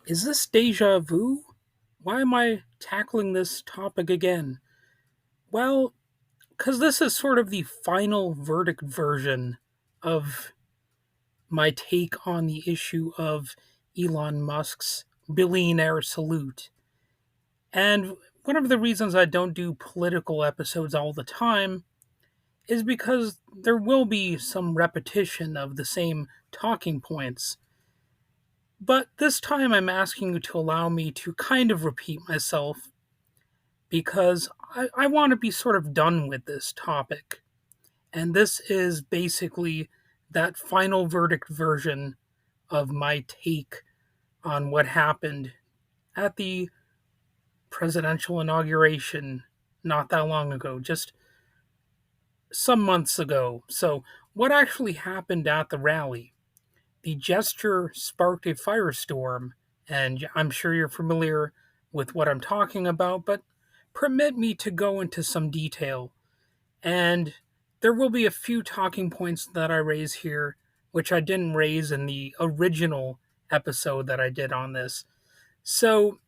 Is this deja vu? Why am I tackling this topic again? Well, because this is sort of the final verdict version of my take on the issue of Elon Musk's billionaire salute. And one of the reasons I don't do political episodes all the time is because there will be some repetition of the same talking points. But this time I'm asking you to allow me to kind of repeat myself because I want to be sort of done with this topic. And this is basically that final verdict version of my take on what happened at the presidential inauguration not that long ago, just some months ago. So, what actually happened at the rally? The gesture sparked a firestorm, and I'm sure you're familiar with what I'm talking about, but permit me to go into some detail. And there will be a few talking points that I raise here, which I didn't raise in the original episode that I did on this. So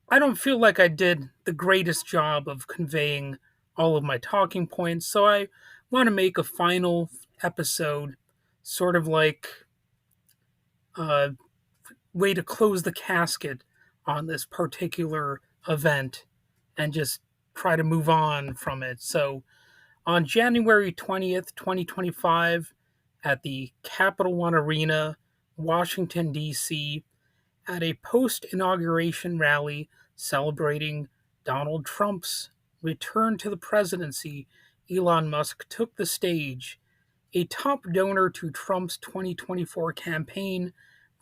I don't feel like I did the greatest job of conveying all of my talking points, so I want to make a final episode, sort of like a way to close the casket on this particular event and just try to move on from it. So, on January 20th, 2025, at the Capital One Arena, Washington, D.C., at a post inauguration rally celebrating Donald Trump's return to the presidency, Elon Musk took the stage. A top donor to Trump's 2024 campaign,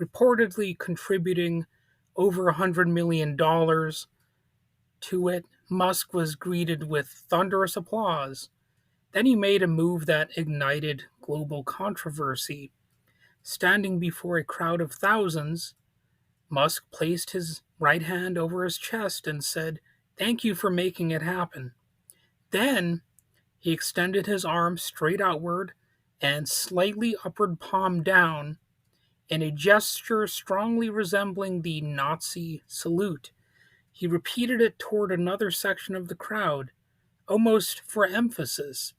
reportedly contributing over $100 million to it, Musk was greeted with thunderous applause. Then he made a move that ignited global controversy. Standing before a crowd of thousands, Musk placed his right hand over his chest and said, "Thank you for making it happen." Then he extended his arm straight outward and slightly upward palm down in a gesture strongly resembling the Nazi salute. He repeated it toward another section of the crowd, almost for emphasis.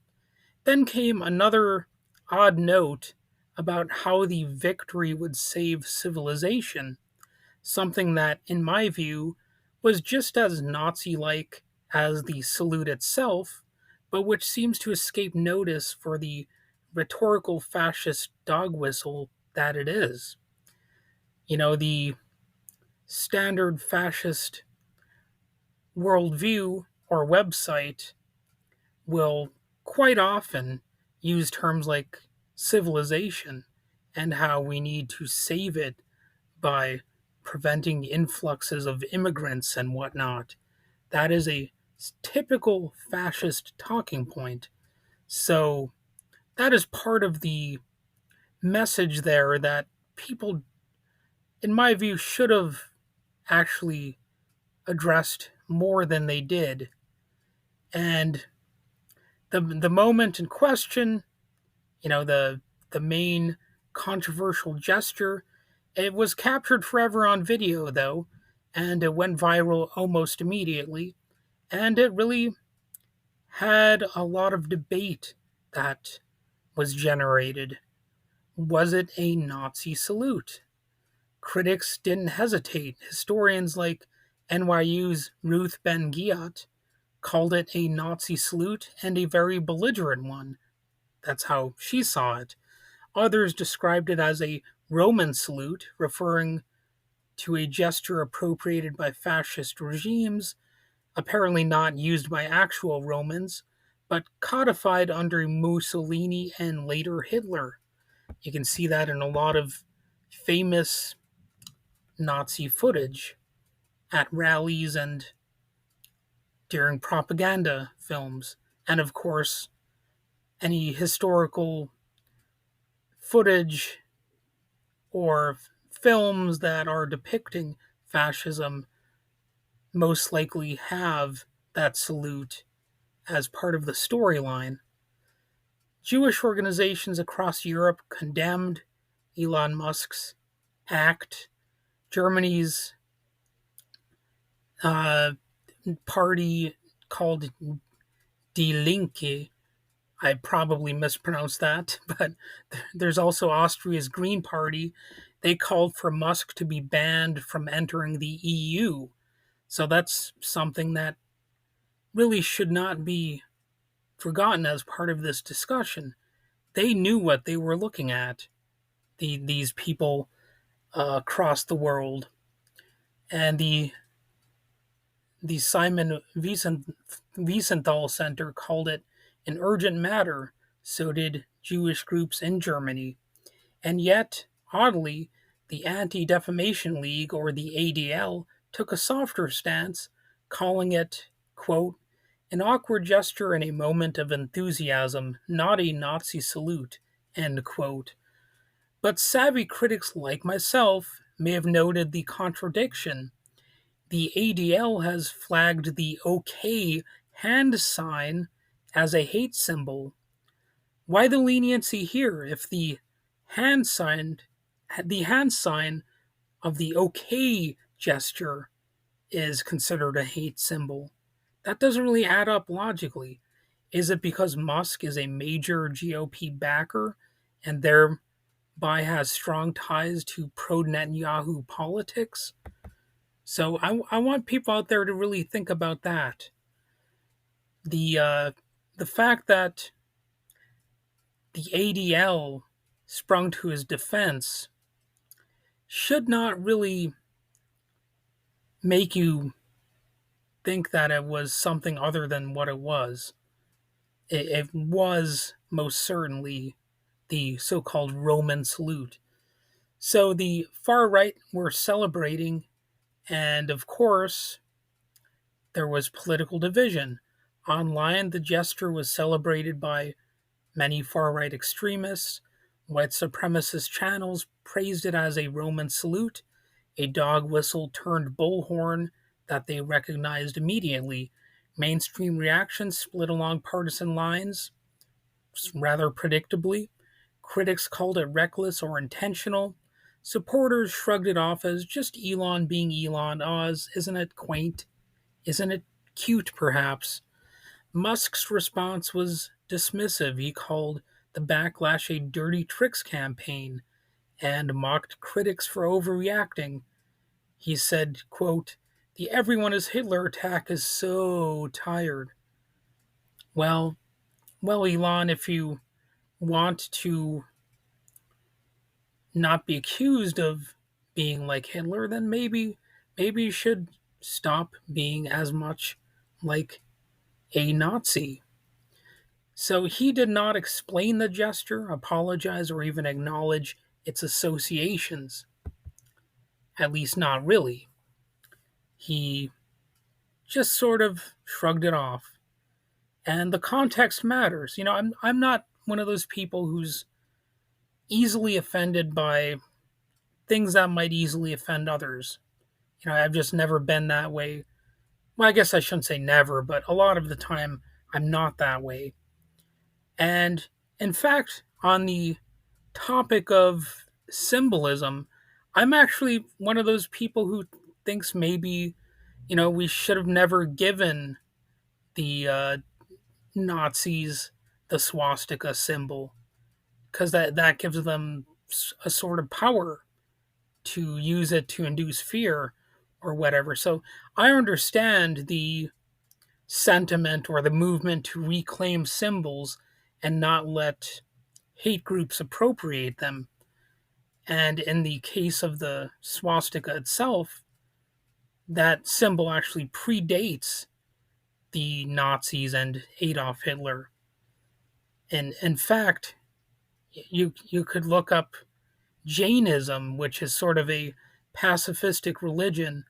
Then came another odd note about how the victory would save civilization, something that, in my view, was just as Nazi like as the salute itself, but which seems to escape notice for the rhetorical fascist dog whistle that it is. The standard fascist worldview or website will quite often use terms like civilization and how we need to save it by preventing influxes of immigrants and whatnot. That is a typical fascist talking point. So, that is part of the message there that people, in my view, should have actually addressed more than they did. And the moment in question, the main controversial gesture, it was captured forever on video though, and it went viral almost immediately, and it really had a lot of debate that was generated. Was it a Nazi salute? Critics didn't hesitate. Historians like NYU's Ruth Ben-Ghiat called it a Nazi salute and a very belligerent one. That's how she saw it. Others described it as a Roman salute, referring to a gesture appropriated by fascist regimes, apparently not used by actual Romans, but codified under Mussolini and later Hitler. You can see that in a lot of famous Nazi footage at rallies and during propaganda films. And of course, any historical footage or films that are depicting fascism most likely have that salute as part of the storyline. Jewish organizations across Europe condemned Elon Musk's act. Germany's uh, party called Die Linke. I probably mispronounced that, but there's also Austria's Green Party. They called for Musk to be banned from entering the EU. So that's something that really should not be forgotten as part of this discussion. They knew what they were looking at, these people across the world. And the Simon Wiesenthal Center called it an urgent matter. So did Jewish groups in Germany. And yet, oddly, the Anti Defamation League, or the ADL, took a softer stance, calling it, quote, an awkward gesture in a moment of enthusiasm, not a Nazi salute, end quote. But savvy critics like myself may have noted the contradiction. The ADL has flagged the OK hand sign as a hate symbol. Why the leniency here if hand sign the hand sign of the OK gesture is considered a hate symbol? That doesn't really add up logically. Is it because Musk is a major GOP backer and thereby has strong ties to pro Netanyahu politics? So I want people out there to really think about that. The uh, the fact that the ADL sprung to his defense should not really make you think that it was something other than what it was. It was most certainly the so called Roman salute. So the far right were celebrating, and of course, there was political division. Online, the gesture was celebrated by many far right extremists. White supremacist channels praised it as a Roman salute, a dog whistle turned bullhorn that they recognized immediately. Mainstream reactions split along partisan lines, rather predictably. Critics called it reckless or intentional. Supporters shrugged it off as just Elon being Elon. Oz, isn't it quaint? Isn't it cute, perhaps? Musk's response was dismissive. He called the backlash a dirty tricks campaign and mocked critics for overreacting. He said, quote, the everyone is Hitler attack is so tired. Well, Elon, if you want to not be accused of being like Hitler, then maybe you should stop being as much like a Nazi. So he did not explain the gesture, apologize, or even acknowledge its associations. At least not really. He just sort of shrugged it off. And the context matters. I'm not one of those people who's easily offended by things that might easily offend others. I've just never been that way. Well, I guess I shouldn't say never, but a lot of the time I'm not that way. And in fact, on the topic of symbolism, I'm actually one of those people who thinks maybe, we should have never given the Nazis the swastika symbol because that gives them a sort of power to use it to induce fear or whatever. So I understand the sentiment or the movement to reclaim symbols and not let hate groups appropriate them. And in the case of the swastika itself, that symbol actually predates the Nazis and Adolf Hitler. And in fact, you could look up Jainism, which is sort of a pacifistic religion.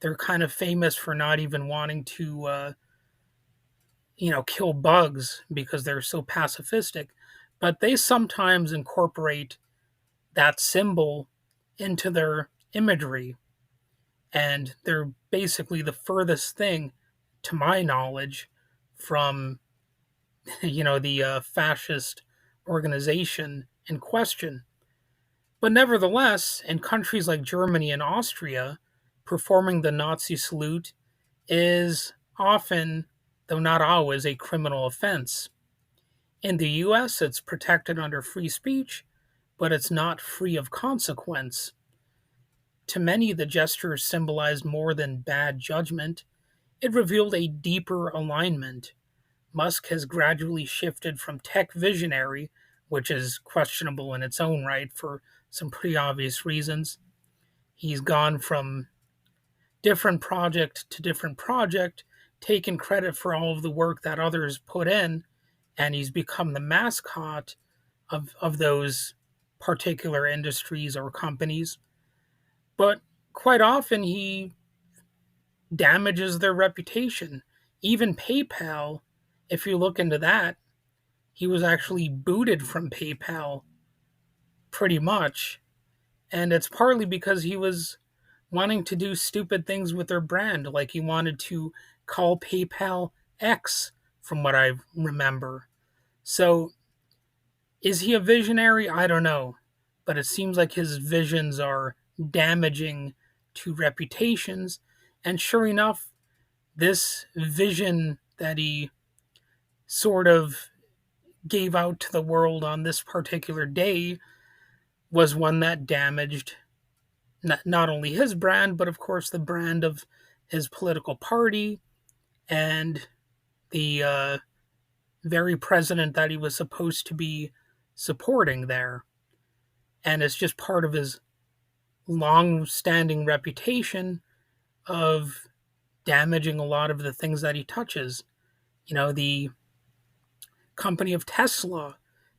They're kind of famous for not even wanting to, kill bugs because they're so pacifistic. But they sometimes incorporate that symbol into their imagery. And they're basically the furthest thing, to my knowledge, from, the fascist organization in question. But nevertheless, in countries like Germany and Austria, performing the Nazi salute is often, though not always, a criminal offense. In the US, it's protected under free speech, but it's not free of consequence. To many, the gesture symbolized more than bad judgment. It revealed a deeper alignment. Musk has gradually shifted from tech visionary, which is questionable in its own right for some pretty obvious reasons. He's gone from different project to different project, taken credit for all of the work that others put in, and he's become the mascot of those particular industries or companies. But quite often he damages their reputation. Even PayPal, if you look into that, he was actually booted from PayPal pretty much. And it's partly because he was wanting to do stupid things with their brand. Like he wanted to call PayPal X, from what I remember. So is he a visionary? I don't know. But it seems like his visions are damaging to reputations. And sure enough, this vision that he sort of gave out to the world on this particular day was one that damaged not only his brand, but of course the brand of his political party and the very president that he was supposed to be supporting there. And it's just part of his long standing reputation of damaging a lot of the things that he touches. You know, the company of Tesla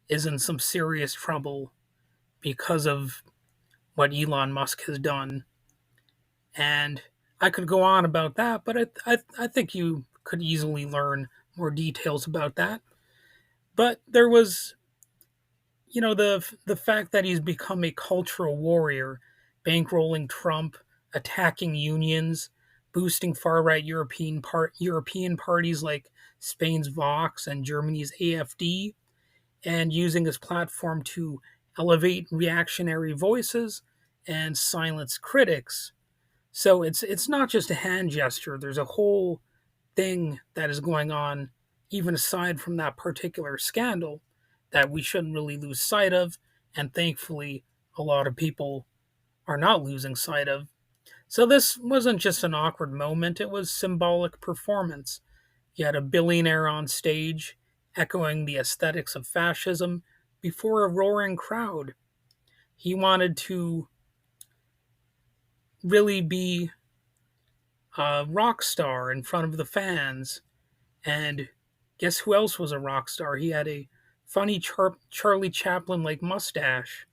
is in some serious trouble because of what Elon Musk has done. And I could go on about that, but I think you could easily learn more details about that. But there was, the fact that he's become a cultural warrior, bankrolling Trump, attacking unions, boosting far right European parties like Spain's Vox and Germany's AfD, and using his platform to elevate reactionary voices and silence critics. So it's not just a hand gesture. There's a whole thing that is going on, even aside from that particular scandal, that we shouldn't really lose sight of. And thankfully, a lot of people are not losing sight of. So this wasn't just an awkward moment, it was symbolic performance. You had a billionaire on stage echoing the aesthetics of fascism before a roaring crowd. He wanted to really be a rock star in front of the fans. And guess who else was a rock star? He had a funny Charlie Chaplin like mustache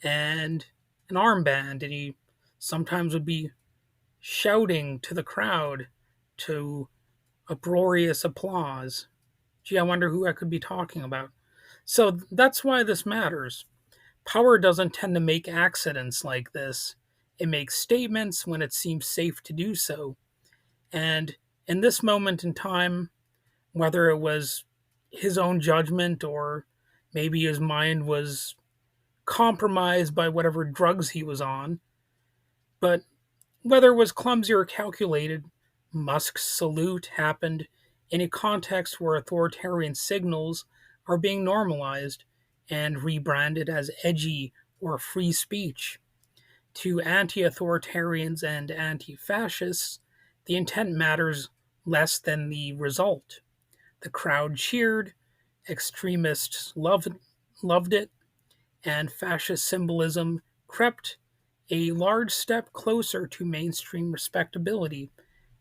and an armband, and he sometimes would be shouting to the crowd to uproarious applause. Gee, I wonder who I could be talking about. So that's why this matters. Power doesn't tend to make accidents like this. It makes statements when it seems safe to do so. And in this moment in time, whether it was his own judgment or maybe his mind was compromised by whatever drugs he was on, but whether it was clumsy or calculated, Musk's salute happened in a context where authoritarian signals are being normalized and rebranded as edgy or free speech. To anti authoritarians and anti fascists, the intent matters less than the result. The crowd cheered, extremists loved it, and fascist symbolism crept a large step closer to mainstream respectability,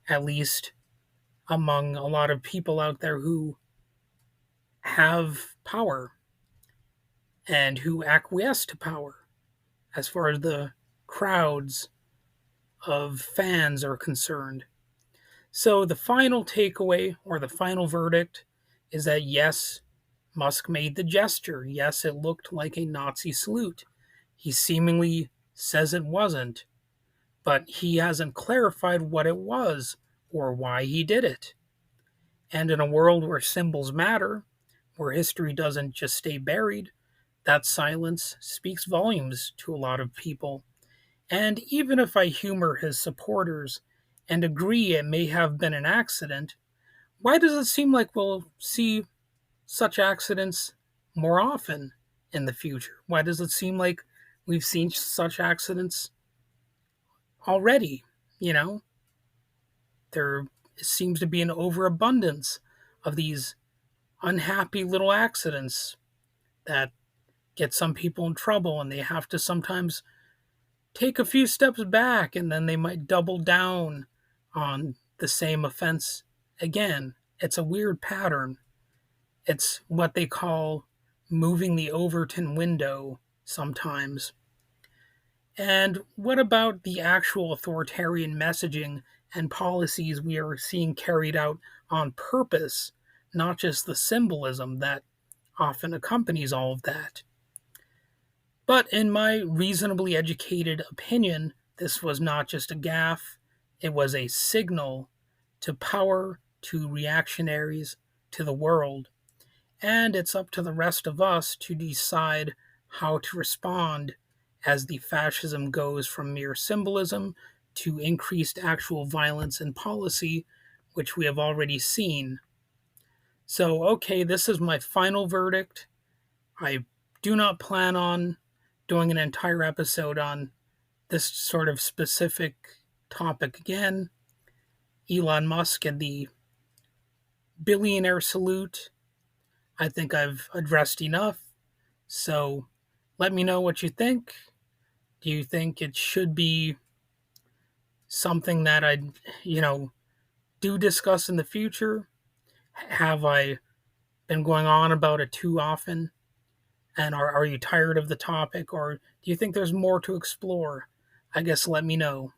at least among a lot of people out there who have power and who acquiesce to power, as far as the crowds of fans are concerned. So the final takeaway or the final verdict is that yes, Musk made the gesture. Yes, it looked like a Nazi salute. He seemingly says it wasn't, but he hasn't clarified what it was or why he did it. And in a world where symbols matter, where history doesn't just stay buried, That silence speaks volumes to a lot of people. And even if I humor his supporters and agree it may have been an accident, why does it seem like we'll see such accidents more often in the future? Why does it seem like we've seen such accidents already? You know, there seems to be an overabundance of these unhappy little accidents that get some people in trouble, and they have to sometimes take a few steps back and then they might double down on the same offense again. It's a weird pattern. It's what they call moving the Overton window sometimes. And what about the actual authoritarian messaging and policies we are seeing carried out on purpose, not just the symbolism that often accompanies all of that? But in my reasonably educated opinion, this was not just a gaffe, it was a signal to power, to reactionaries, to the world. And it's up to the rest of us to decide how to respond as the fascism goes from mere symbolism to increased actual violence and policy, which we have already seen. So, okay, this is my final verdict. I do not plan on doing an entire episode on this sort of specific topic again. Elon Musk and the billionaire salute, I think I've addressed enough. So let me know what you think. Do you think it should be something that I do discuss in the future? Have I been going on about it too often? And are you tired of the topic, or do you think there's more to explore? I guess let me know.